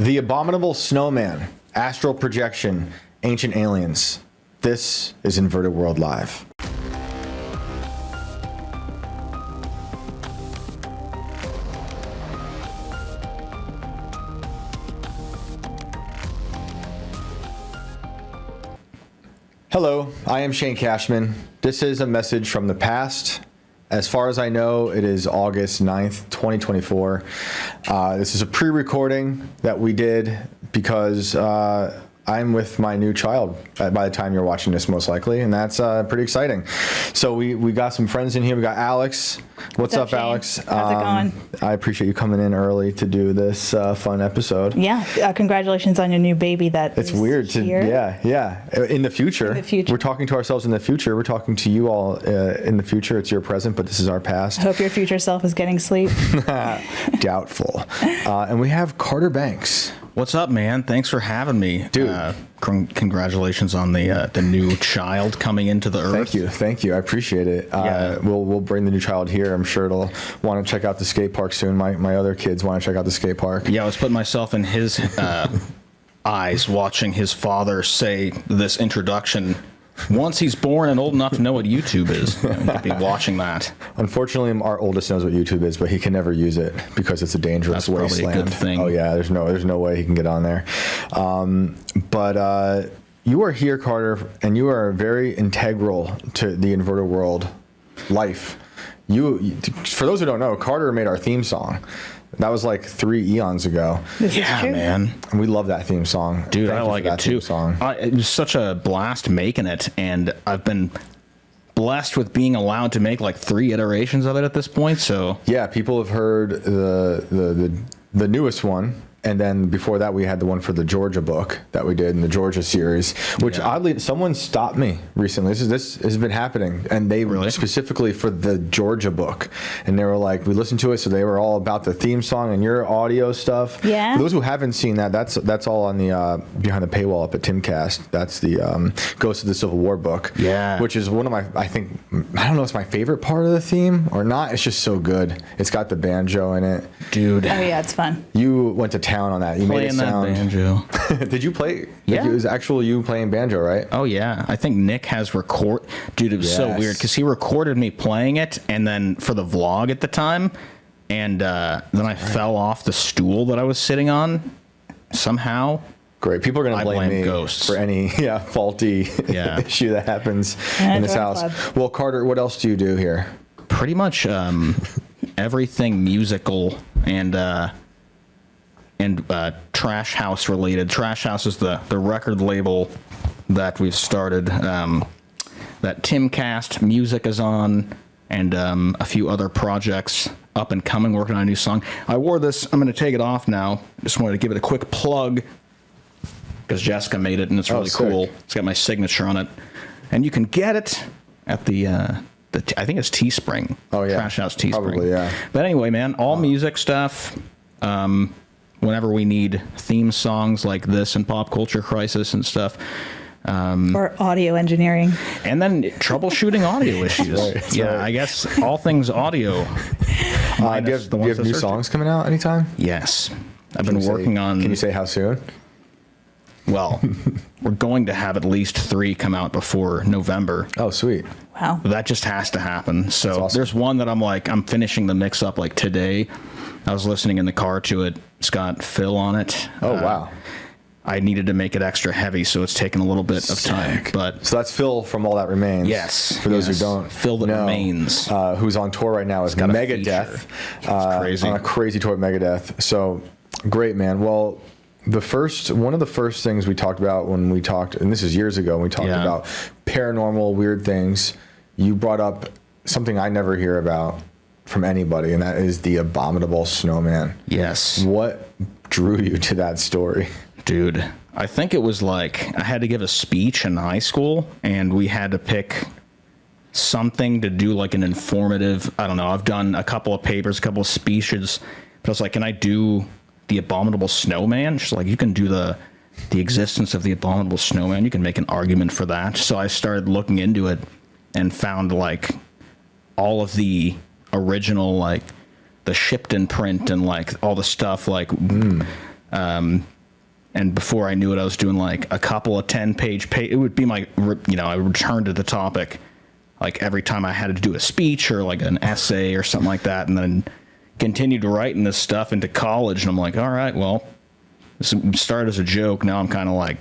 The Abominable Snowman, Astral Projection, Ancient Aliens. This is Inverted World Live. Hello, I am Shane Cashman. This is a message from the past. As far as I know, it is August 9th, 2024. This is a pre-recording that we did because I'm with my new child by the time you're watching this, most likely, and that's pretty exciting. So we got some friends in here. We got Alex. What's up, Shane? Alex? How's it going? I appreciate you coming in early to do this fun episode. Yeah, congratulations on your new baby. It's weird to, yeah. In the future. We're talking to ourselves in the future. We're talking to you all in the future. It's your present, but this is our past. I hope your future self is getting sleep. Doubtful. And we have Carter Banks. What's up, man? Thanks for having me. Dude. Congratulations on the new child coming into the earth. Thank you. I appreciate it. Yeah. We'll bring the new child here. I'm sure it'll want to check out the skate park soon. My other kids want to check out the skate park. Yeah, I was putting myself in his eyes watching his father say this introduction. Once he's born and old enough to know what YouTube is, he'll be watching that. Unfortunately, our oldest knows what YouTube is, but he can never use it because it's a dangerous wasteland. That's probably a good thing. Oh yeah, there's no way he can get on there. But you are here, Carter, and you are very integral to the Inverted World life. For those who don't know, Carter made our theme song. That was like 3 eons ago. Yeah, man. And we love that theme song. Dude, Thank I you like for that it too. Theme song. It was such a blast making it, and I've been blessed with being allowed to make like 3 iterations of it at this point. So yeah, people have heard the newest one. And then before that, we had the one for the Georgia book that we did in the Georgia series, which oddly, someone stopped me recently. This has been happening, and they specifically for the Georgia book, and they were like, we listened to it, so they were all about the theme song and your audio stuff. Yeah. For those who haven't seen that, that's all on the behind the paywall up at Timcast. That's the Ghost of the Civil War book. Yeah. Which is one of my, I don't know, it's my favorite part of the theme or not. It's just so good. It's got the banjo in it, dude. Oh yeah, it's fun. You went to town on that. You made it sound. That banjo. Did you play? Yeah. It was actual you playing banjo, right? Oh yeah. I think Nick has Dude, it was so weird because he recorded me playing it, and then for the vlog at the time, and then I fell off the stool that I was sitting on somehow. Great. People are going to blame me ghosts for any faulty issue that happens in this house. Club. Well, Carter, what else do you do here? Pretty much everything musical and Trash House related. Trash House is the record label that we've started, that Timcast Music is on, and a few other projects up and coming, working on a new song. I wore this. I'm going to take it off now. Just wanted to give it a quick plug because Jessica made it, and it's really cool. It's got my signature on it, and you can get it at the I think it's Teespring. Oh yeah, Trash House Teespring. Probably, yeah. But anyway, man, all music stuff. Whenever we need theme songs like this and Pop Culture Crisis and stuff. Or audio engineering. And then troubleshooting audio issues. Right. I guess all things audio. Do you have new songs coming out anytime? Yes. I've been working on... Can you say how soon? Well, we're going to have at least 3 come out before November. Oh, sweet. Wow. That just has to happen. So awesome. There's one that I'm finishing the mix up like today. I was listening in the car to it. It's got Phil on it. Oh, wow. I needed to make it extra heavy, so it's taken a little bit of time. But so that's Phil from All That Remains. Yes. For those who don't Phil that Remains. Who's on tour right now is Megadeth. Crazy. On a crazy tour with Megadeth. So great, man. Well, one of the first things we talked about when we talked, and this is years ago, when we talked about paranormal weird things, you brought up something I never hear about from anybody, and that is the Abominable Snowman. Yes. What drew you to that story? Dude, I think it was like I had to give a speech in high school, and we had to pick something to do like an informative, I don't know, I've done a couple of papers, a couple of speeches, but I was like, can I do the Abominable Snowman? She's like, you can do the existence of the Abominable Snowman. You can make an argument for that. So I started looking into it and found like all of the original, like the Shipton print and like all the stuff like And before I knew it, I was doing like a couple of 10-page. It would be my, I would return to the topic like every time I had to do a speech or like an essay or something like that, and then continued writing this stuff into college. And I'm like, all right, well, this started as a joke. Now I'm kind of like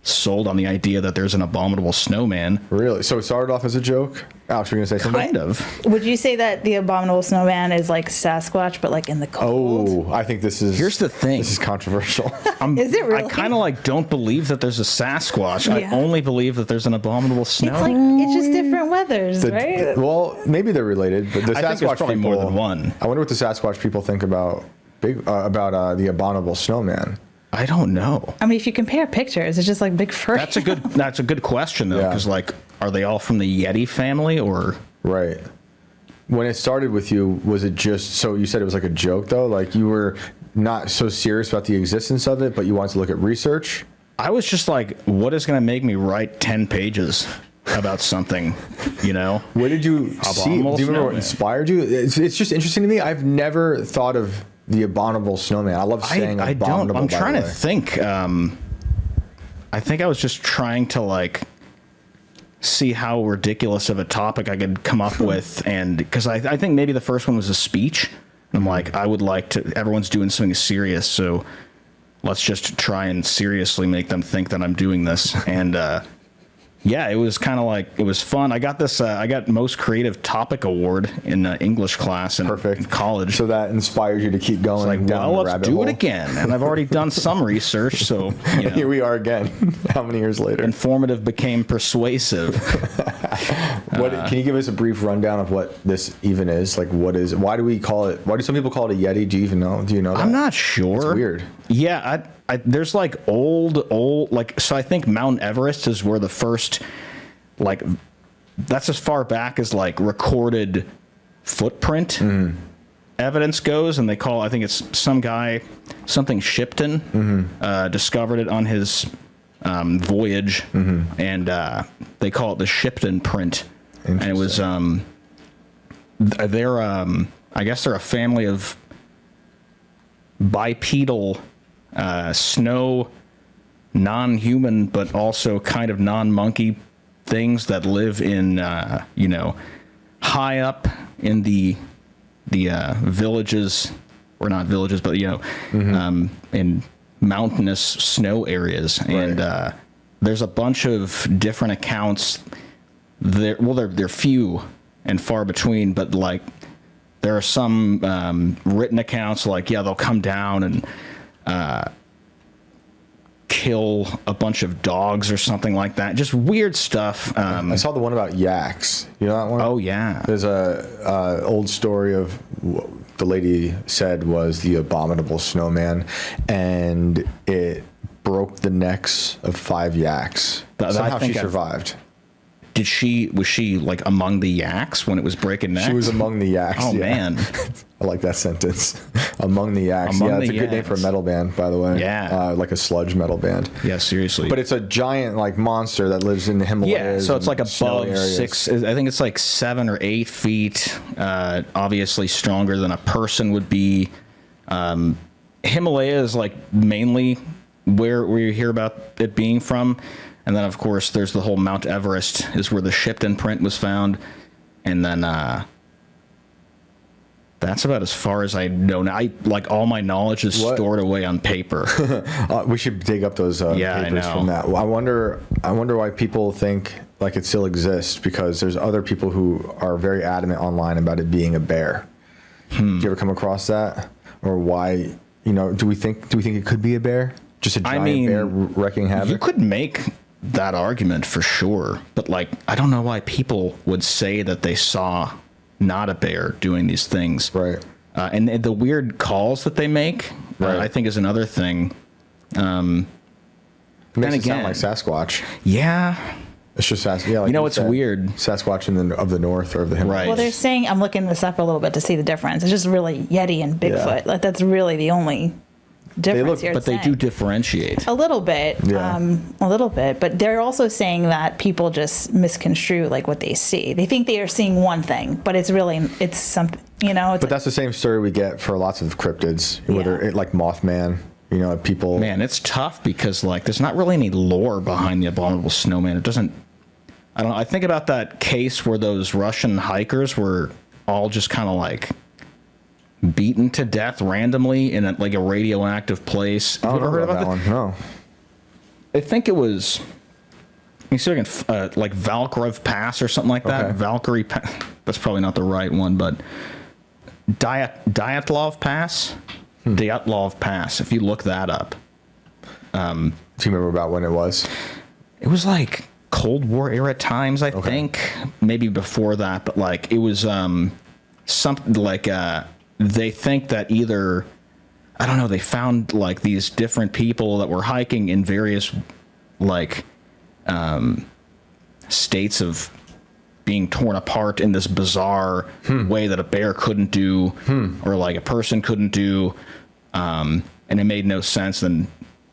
sold on the idea that there's an abominable snowman. Really? So it started off as a joke? Alex, were you going to say something? Kind of. Would you say that the abominable snowman is like Sasquatch, but like in the cold? Oh, I think this is... Here's the thing. This is controversial. Is it really? I kind of like don't believe that there's a Sasquatch. Yeah. I only believe that there's an abominable It's snowman. like, it's just different weathers, right? Well, maybe they're related, but the I think Sasquatch there's probably people... more than one. I wonder what the Sasquatch people think about the abominable snowman. I don't know. I mean, if you compare pictures, it's just like big furry. That's a good question though, Yeah. because like, are they all from the Yeti family or? Right. When it started with you, was it just... So you said it was like a joke, though? Like you were not so serious about the existence of it, but you wanted to look at research? I was just like, what is going to make me write 10 pages about something, you know? Where did you see... Do you Abominable remember what snowman. inspired you? It's just interesting to me. I've never thought of the abominable snowman. I love saying I abominable, don't. I'm by the trying to way. think. I think I was just trying to like see how ridiculous of a topic I could come up with, and because I think maybe the first one was a speech. And I'm like, I would like to. Everyone's doing something serious, so let's just try and seriously make them think that I'm doing this. And yeah, it was kind of like, it was fun. I got this. I got most creative topic award in English class in college. So that inspired you to keep going Like, down well, the let's rabbit do hole. it again. And I've already done some research, so you know, Here we are again. How many years later? informative became persuasive. Can you give us a brief rundown of what this even is? Like, what is? Why do we call it? Why do some people call it a Yeti? Do you even know? Do you know that? I'm not sure. It's weird. Yeah, there's like old, like, so I think Mount Everest is where the first, like, that's as far back as like recorded footprint evidence goes, and they call, I think it's some guy, something Shipton, discovered it on his voyage, and they call it the Shipton print. And it was, they're, I guess they're a family of bipedal, snow, non-human, but also kind of non-monkey things that live in, you know, high up in the villages, or not villages, but, you know, in mountainous snow areas. Right. And there's a bunch of different accounts. They're few and far between, but like there are some written accounts like, yeah, they'll come down and kill a bunch of dogs or something like that. Just weird stuff. I saw the one about yaks. You know that one? Oh yeah. There's a old story of what the lady said was the abominable snowman, and it broke the necks of 5 yaks. Somehow she survived. Was she like among the yaks when it was breaking necks? She was among the yaks. Oh yeah. man. I like that sentence. Among the yaks. Among yeah, that's the a good name for a yaks. metal band, by the way. Yeah. Like a sludge metal band. Yeah, seriously. But it's a giant like monster that lives in the Himalayas. Yeah, so it's like and snowy above areas. 6. I think it's like 7 or 8 feet. Obviously stronger than a person would be. Himalaya is like mainly where you hear about it being from. And then, of course, there's the whole Mount Everest is where the Shipton print was found. And then that's about as far as I know. Now, like all my knowledge is stored away on paper. We should dig up those papers from that. Well, I wonder why people think like it still exists, because there's other people who are very adamant online about it being a bear. Do you ever come across that? Or why, you know, do we think it could be a bear? Just a giant bear wreaking havoc? You could make that argument for sure, but like I don't know why people would say that they saw not a bear doing these things. Right. And the weird calls that they make, Right. I think is another thing. It makes it again- sound like Sasquatch. Yeah. It's just Sasquatch. Yeah, like You know, you it's said, weird. Sasquatch of the north or of the Himalayas. Right. Well, they're saying, I'm looking this up a little bit to see the difference. It's just really Yeti and Bigfoot. Yeah. Like that's really the only difference here. But they do differentiate. a little bit, Yeah. a little bit. But they're also saying that people just misconstrue like what they see. They think they are seeing one thing, but it's something. You know, it's But that's the same story we get for lots of cryptids, whether Yeah. it like Mothman. You know, people. Man, it's tough because like there's not really any lore behind the Abominable Snowman. It doesn't. I don't know. I think about that case where those Russian hikers were all just kind of like beaten to death randomly in like a radioactive place. I don't Have you know ever about that one. No. I think it was. Let me see if I can, like Valkyrie Pass or something like that. Okay. Valkyrie Pass. That's probably not the right one, but Dyatlov Pass. Dyatlov Pass. If you look that up. Do you remember about when it was? It was like Cold War era times, I think. Maybe before that, but like it was something like they think that either I don't know, they found like these different people that were hiking in various like states of being torn apart in this bizarre way that a bear couldn't do or like a person couldn't do, and it made no sense. And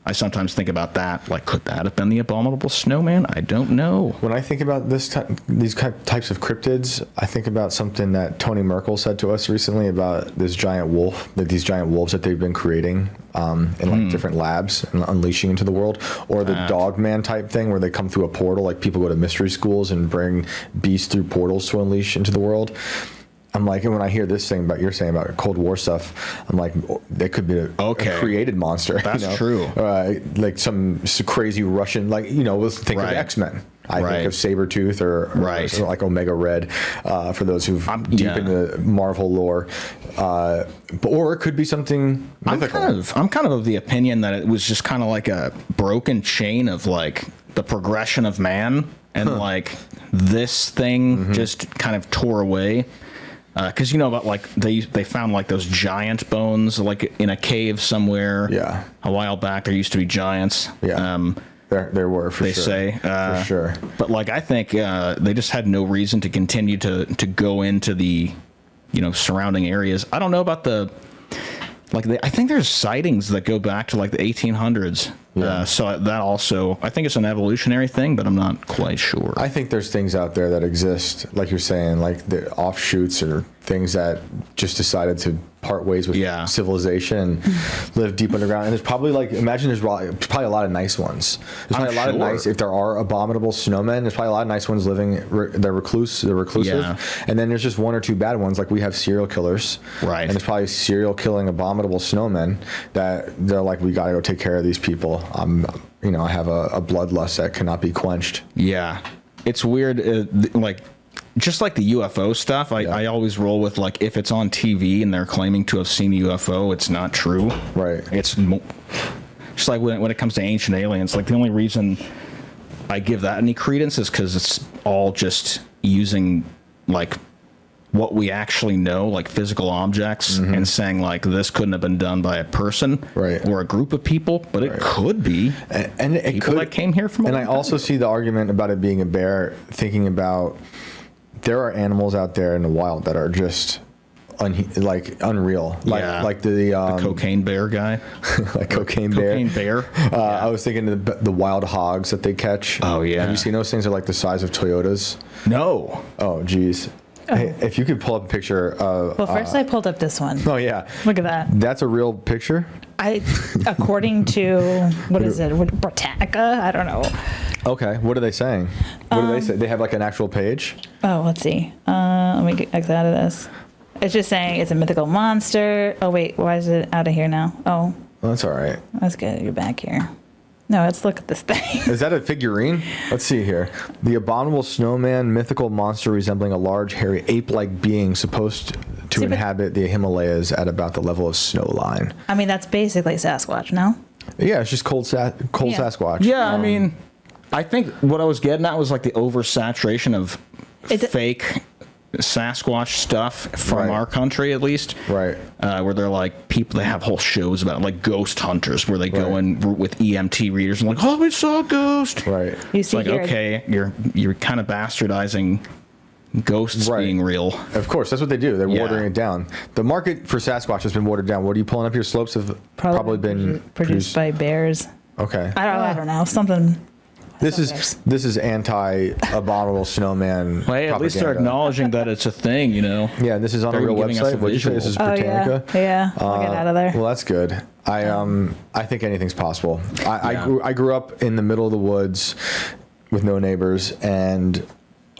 I sometimes think about that, like, could that have been the Abominable Snowman? I don't know. When I think about these types of cryptids, I think about something that Tony Merkel said to us recently about this giant wolf, like these giant wolves that they've been creating in like different labs and unleashing into the world, or the Dogman type thing where they come through a portal, like people go to mystery schools and bring beasts through portals to unleash into the world. I'm like, and when I hear this thing about you're saying about Cold War stuff, I'm like, they could be a created monster. That's true. Like some crazy Russian, like, you know, let's think of X-Men. I think of Sabretooth or like Omega Red, for those who've deep into Marvel lore. Or it could be something mythical. I'm kind of the opinion that it was just kind of like a broken chain of like the progression of man, and like this thing just kind of tore away. Because you know about like they found like those giant bones like in a cave somewhere. Yeah. A while back, there used to be giants. Yeah. There were for they sure. say For sure. But like I think they just had no reason to continue to go into the surrounding areas. I don't know about the like I think there's sightings that go back to like the 1800s. Yeah. So that also, I think it's an evolutionary thing, but I'm not quite sure. I think there's things out there that exist, like you're saying, like the offshoots or things that just decided to part ways with civilization and live deep underground. And there's probably like, imagine there's probably a lot of nice ones. There's probably a lot of nice, if there are abominable snowmen, there's probably a lot of nice ones living, they're reclusive. Yeah. And then there's just one or two bad ones, like we have serial killers. Right. And there's probably serial killing abominable snowmen that they're like, we got to go take care of these people. I have a bloodlust that cannot be quenched. Yeah. It's weird, like, just like the UFO stuff, I always roll with, like, if it's on TV and they're claiming to have seen a UFO, it's not true. Right. It's just like when it comes to ancient aliens, like, the only reason I give that any credence is because it's all just using, like, what we actually know, like physical objects, and saying, like, this couldn't have been done by a person or a group of people, but it could be. And it people that came here from. And I also see the argument about it being a bear, thinking about there are animals out there in the wild that are just unreal. Like the cocaine bear guy. Like cocaine bear. I was thinking of the wild hogs that they catch. Oh, yeah. Have you seen those things? Are like the size of Toyotas. No. Oh, geez. Hey, if you could pull up a picture of... Well, first I pulled up this one. Oh, yeah. Look at that. That's a real picture? According to, what is it, Britannica? I don't know. Okay. What are they saying? What do they say? They have like an actual page? Oh, let's see. Let me get exit out of this. It's just saying it's a mythical monster. Oh, wait. Why is it out of here now? Oh. Well, that's all right. Let's get you back here. No, let's look at this thing. Is that a figurine? Let's see here. The Abominable Snowman, mythical monster resembling a large, hairy, ape-like being supposed to inhabit the Himalayas at about the level of snow line. I mean, that's basically Sasquatch, no? Yeah, it's just cold Sasquatch. Yeah, I mean, I think what I was getting at was like the oversaturation of fake Sasquatch stuff from our country, at least, right? Where they're like people, they have whole shows about like ghost hunters, where they go in with EMT readers and like, oh, we saw a ghost. Right. You see, like, okay, you're kind of bastardizing ghosts being real. Of course, that's what they do. They're watering it down. The market for Sasquatch has been watered down. What are you pulling up here? Slopes have probably been produced by bears. Okay. I don't know. Something. This That's is anti-abominable snowman. Well, hey, at least they're propaganda. acknowledging that it's a thing, you know. Yeah, this is on a They're real giving us website. a What did you say? This is visual. Oh, Britannica. yeah. I'll get out of there. Well, that's good. I think anything's possible. Yeah. I grew up in the middle of the woods with no neighbors and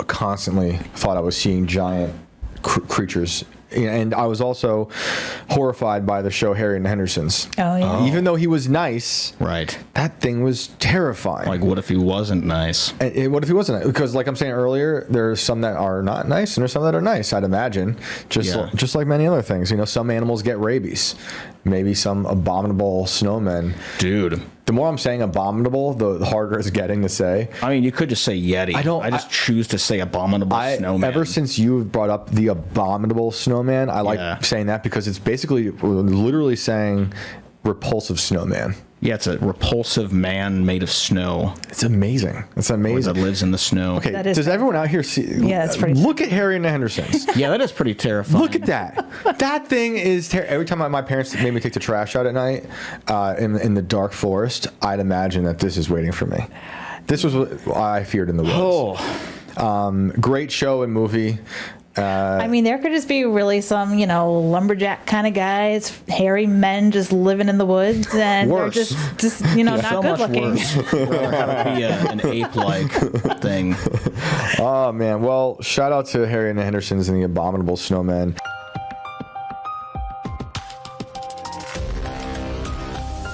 constantly thought I was seeing giant creatures. And I was also horrified by the show Harry and the Hendersons. Oh, yeah. Even though he was nice, Right. that thing was terrifying. Like, what if he wasn't nice? And what if he wasn't? Because, like I'm saying earlier, there's some that are not nice, and there's some that are nice. I'd imagine, just like many other things. You know, some animals get rabies. Maybe some abominable snowmen. Dude. The more I'm saying abominable, the harder it's getting to say. I mean, you could just say Yeti. I just choose to say abominable snowman. Ever since you brought up the abominable snowman, I like saying that because it's basically literally saying repulsive snowman. Yeah, it's a repulsive man made of snow. It's amazing. It's amazing. That lives in the snow. Okay, That is does everyone out here see? Yeah, it's pretty. Look at Harry and the Hendersons. Yeah, that is pretty terrifying. Look at that. That thing is every time my parents made me take the trash out at night in the dark forest, I'd imagine that this is waiting for me. This was what I feared in the woods. Oh, Great show and movie. I mean, there could just be really some, lumberjack kind of guys, hairy men just living in the woods, and Worse. they're just not so good much looking. worse. Have it be an ape-like thing. Oh, man. Well, shout out to Harry and the Hendersons and the Abominable Snowman.